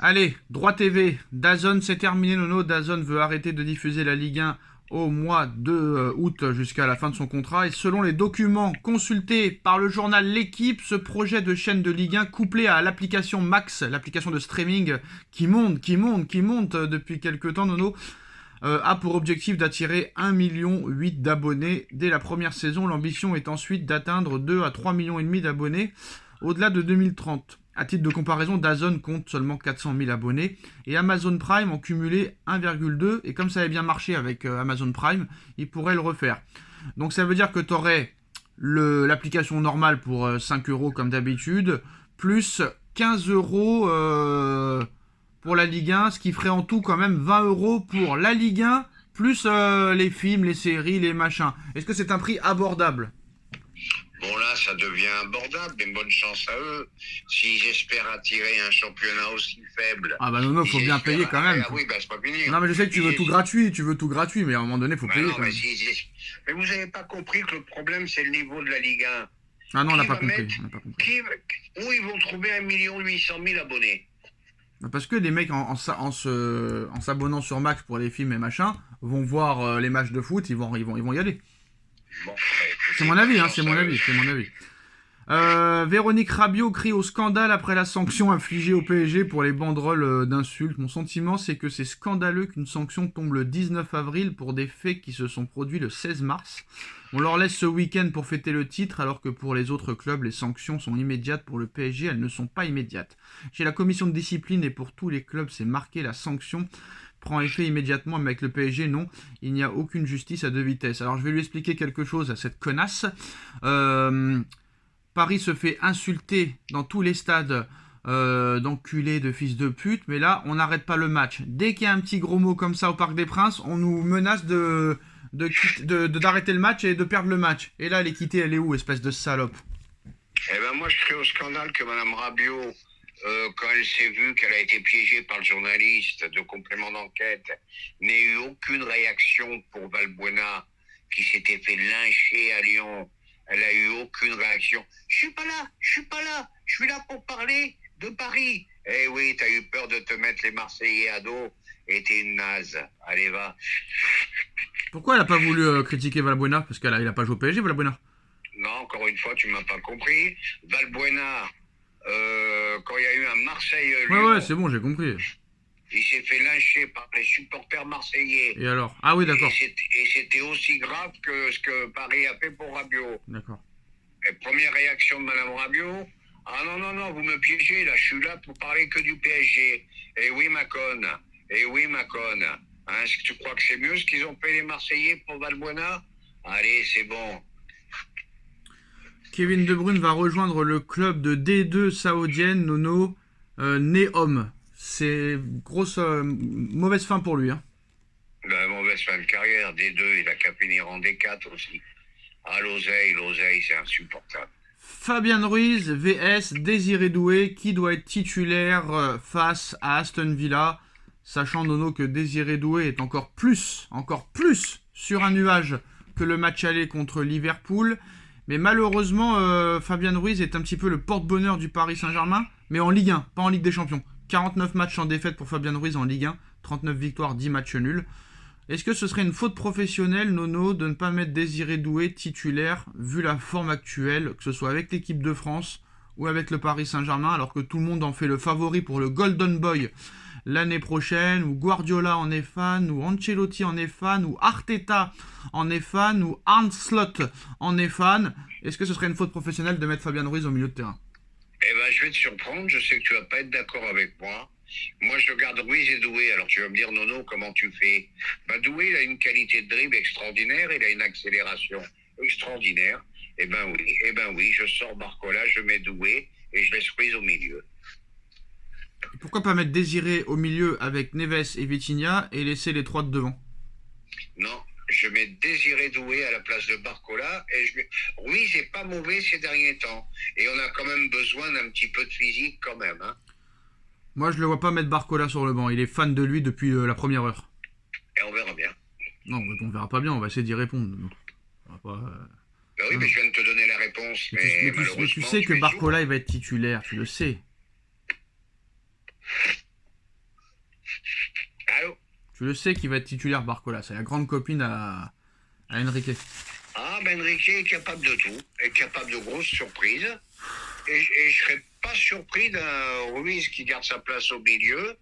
Allez, droit TV, DAZN, c'est terminé, Nono. DAZN veut arrêter de diffuser la Ligue 1 au mois de août jusqu'à la fin de son contrat. Et selon les documents consultés par le journal L'Équipe, ce projet de chaîne de Ligue 1 couplé à l'application Max, l'application de streaming qui monte depuis quelques temps, Nono, a pour objectif d'attirer 1,8 million d'abonnés dès la première saison. L'ambition est ensuite d'atteindre 2 à 3,5 millions d'abonnés au-delà de 2030. À titre de comparaison, DAZN compte seulement 400 000 abonnés et Amazon Prime en cumulé 1,2. Et comme ça avait bien marché avec Amazon Prime, ils pourraient le refaire. Donc ça veut dire que tu aurais l'application normale pour 5 euros comme d'habitude, plus 15 euros pour la Ligue 1, ce qui ferait en tout quand même 20 euros pour la Ligue 1, plus les films, les séries, les machins. Est-ce que c'est un prix abordable ? Bon, là, ça devient abordable, mais bonne chance à eux. S'ils espèrent attirer un championnat aussi faible. Ah bah non, faut bien payer quand même. Ah oui, bah c'est pas fini. Non mais je sais que tu veux tout gratuit, mais à un moment donné, faut payer non, quand même. mais vous avez pas compris que le problème, c'est le niveau de la Ligue 1. Ah non, on n'a pas compris. Où ils vont trouver 1,8 million d'abonnés? Parce que les mecs, en s'abonnant sur Max pour les films et machin, vont voir les matchs de foot, ils vont y aller. Bon, c'est mon avis, c'est mon avis. Véronique Rabiot crie au scandale après la sanction infligée au PSG pour les banderoles d'insultes. Mon sentiment, c'est que c'est scandaleux qu'une sanction tombe le 19 avril pour des faits qui se sont produits le 16 mars. On leur laisse ce week-end pour fêter le titre, alors que pour les autres clubs, les sanctions sont immédiates. Pour le PSG, elles ne sont pas immédiates. Chez la commission de discipline et pour tous les clubs, c'est marqué, la sanction prend effet immédiatement, mais avec le PSG, non, il n'y a aucune justice à deux vitesses. Alors je vais lui expliquer quelque chose à cette connasse. Paris se fait insulter dans tous les stades d'enculés, de fils de pute, mais là, on n'arrête pas le match. Dès qu'il y a un petit gros mot comme ça au Parc des Princes, on nous menace d'arrêter le match et de perdre le match. Et là, l'équité, elle est où, espèce de salope? Eh ben moi, je crie au scandale que Mme Rabiot, quand elle s'est vue qu'elle a été piégée par le journaliste de complément d'enquête, n'ait eu aucune réaction pour Valbuena, qui s'était fait lyncher à Lyon. Elle a eu aucune réaction. Je suis pas là, je suis là pour parler de Paris. Eh oui, t'as eu peur de te mettre les Marseillais à dos et t'es une naze. Allez, va. Pourquoi elle a pas voulu critiquer Valbuena? Parce qu'il a pas joué au PSG, Valbuena. Non, encore une fois, tu m'as pas compris. Valbuena, quand il y a eu un Marseille-Lyon... Ouais, c'est bon, j'ai compris. Il s'est fait lyncher par les supporters marseillais. Et alors? Ah oui, d'accord. Et c'était aussi grave que ce que Paris a fait pour Rabiot. D'accord. Et première réaction de Mme Rabiot, ah non, vous me piégez, là, je suis là pour parler que du PSG. Eh oui, ma conne. Hein, est-ce que tu crois que c'est mieux ce qu'ils ont fait les Marseillais pour Valbuena? Allez, c'est bon. Kevin De Bruyne va rejoindre le club de D2 saoudienne, Nono, Neom. C'est grosse mauvaise fin pour lui. Hein. Mauvaise fin de carrière, D2, il a qu'à finir en D4 aussi. Ah, l'oseille, c'est insupportable. Fabien Ruiz, VS, Désiré Doué, qui doit être titulaire face à Aston Villa, sachant, Nono, que Désiré Doué est encore plus sur un nuage que le match aller contre Liverpool. Mais malheureusement, Fabien Ruiz est un petit peu le porte-bonheur du Paris Saint-Germain, mais en Ligue 1, pas en Ligue des Champions. 49 matchs sans défaite pour Fabien Ruiz en Ligue 1, 39 victoires, 10 matchs nuls. Est-ce que ce serait une faute professionnelle, Nono, de ne pas mettre Désiré Doué titulaire, vu la forme actuelle, que ce soit avec l'équipe de France ou avec le Paris Saint-Germain, alors que tout le monde en fait le favori pour le Golden Boy l'année prochaine, ou Guardiola en est fan, ou Ancelotti en est fan, ou Arteta en est fan, ou Arne Slot en est fan? Est-ce que ce serait une faute professionnelle de mettre Fabien Ruiz au milieu de terrain? Eh ben, je vais te surprendre, je sais que tu vas pas être d'accord avec moi. Moi, je regarde Ruiz et Doué. Alors, tu vas me dire, Nono, comment tu fais? Doué, il a une qualité de dribble extraordinaire, il a une accélération extraordinaire. Eh ben oui, je sors Barcola, je mets Doué et je laisse Ruiz au milieu. Et pourquoi pas mettre Désiré au milieu avec Neves et Vitinha et laisser les trois de devant? Non, je mets Désiré Doué à la place de Barcola et Ruiz est pas mauvais ces derniers temps. Et on a quand même besoin d'un petit peu de physique quand même, hein. Moi, je le vois pas mettre Barcola sur le banc. Il est fan de lui depuis la première heure. Et on verra bien. Non, on verra pas bien. On va essayer d'y répondre. On va pas, oui, mais je viens de te donner la réponse. Mais tu sais que Barcola, il va être titulaire. Tu le sais. Tu le sais qu'il va être titulaire, Barcola. C'est la grande copine à Enrique. Ah, ben Enrique est capable de tout, est capable de grosses surprises. Et je serais pas surpris d'un Ruiz qui garde sa place au milieu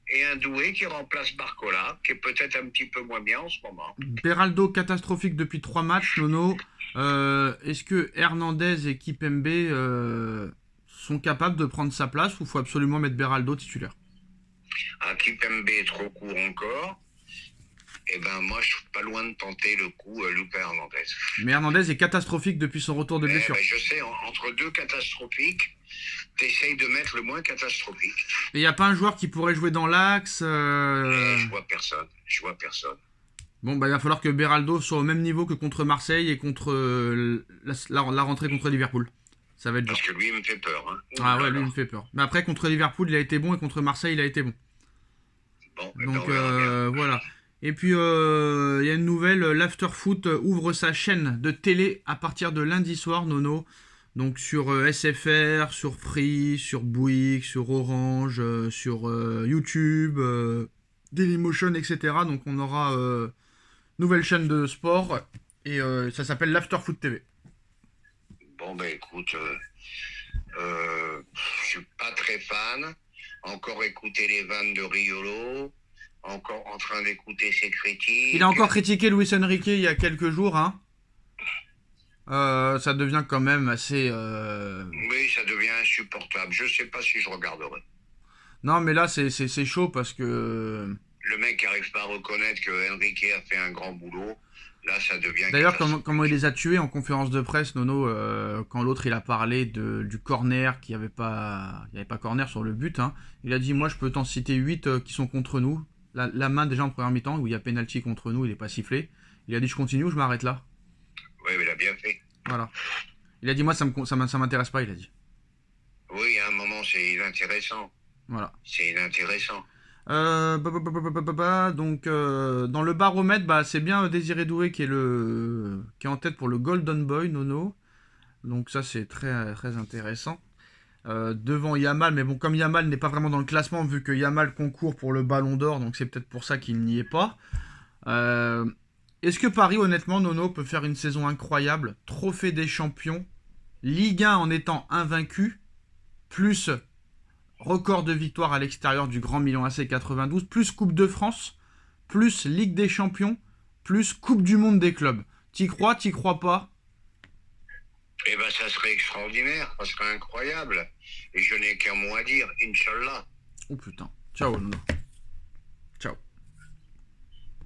et un Doué qui remplace Barcola, qui est peut-être un petit peu moins bien en ce moment. Beraldo catastrophique depuis 3 matchs, Nono. Est-ce que Hernandez et Kipembe sont capables de prendre sa place ou faut absolument mettre Beraldo titulaire? Un Kipembe est trop court encore. Et ben moi je suis pas loin de tenter le coup Lucas Hernandez. Mais Hernandez est catastrophique depuis son retour de blessure. Ben, je sais, entre deux catastrophiques, t'essayes de mettre le moins catastrophique. Et il n'y a pas un joueur qui pourrait jouer dans l'axe Je vois personne. Bon, bah il va falloir que Beraldo soit au même niveau que contre Marseille et contre la rentrée contre Liverpool. Ça va être dur. Parce que lui, il me fait peur. Hein. Ah ouais, lui, il me fait peur. Mais après, contre Liverpool, il a été bon et contre Marseille, il a été bon. Bon, donc voilà. Et puis, il y a une nouvelle, l'Afterfoot ouvre sa chaîne de télé à partir de lundi soir, Nono. Donc sur SFR, sur Free, sur Bouygues, sur Orange, sur YouTube, Dailymotion, etc. Donc on aura nouvelle chaîne de sport et ça s'appelle l'Afterfoot TV. Bon, ben écoute, je suis pas très fan. Encore écouter les vannes de Riolo. Encore en train d'écouter ses critiques. Il a encore critiqué Luis Enrique il y a quelques jours, hein. Ça devient quand même assez... Oui, ça devient insupportable. Je sais pas si je regarderai. Non, mais là, c'est chaud parce que... Le mec n'arrive pas à reconnaître que Enrique a fait un grand boulot. Là, ça devient... D'ailleurs, comment il les a tués en conférence de presse, Nono, quand l'autre il a parlé du corner, qu'il n'y avait pas corner sur le but, hein. Il a dit, moi je peux t'en citer 8 qui sont contre nous. La main déjà en première mi-temps, où il y a penalty contre nous, il n'est pas sifflé. Il a dit, je continue ou je m'arrête là. Oui, mais il a bien fait. Voilà. Il a dit, moi ça m'intéresse pas, il a dit. Oui, à un moment c'est inintéressant. Voilà. C'est inintéressant. Donc dans le baromètre, c'est bien Désiré Doué qui est en tête pour le Golden Boy, Nono. Donc ça c'est très très intéressant. Devant Yamal, mais bon, comme Yamal n'est pas vraiment dans le classement vu que Yamal concourt pour le Ballon d'Or, donc c'est peut-être pour ça qu'il n'y est pas. Est-ce que Paris, honnêtement, Nono, peut faire une saison incroyable, trophée des champions, Ligue 1 en étant invaincu, plus record de victoire à l'extérieur du Grand Milan AC 92, plus Coupe de France, plus Ligue des Champions, plus Coupe du Monde des clubs. T'y crois pas? Eh ben, ça serait extraordinaire, ça serait incroyable. Et je n'ai qu'un mot à dire, Inch'Allah. Oh putain. Ciao, Nono.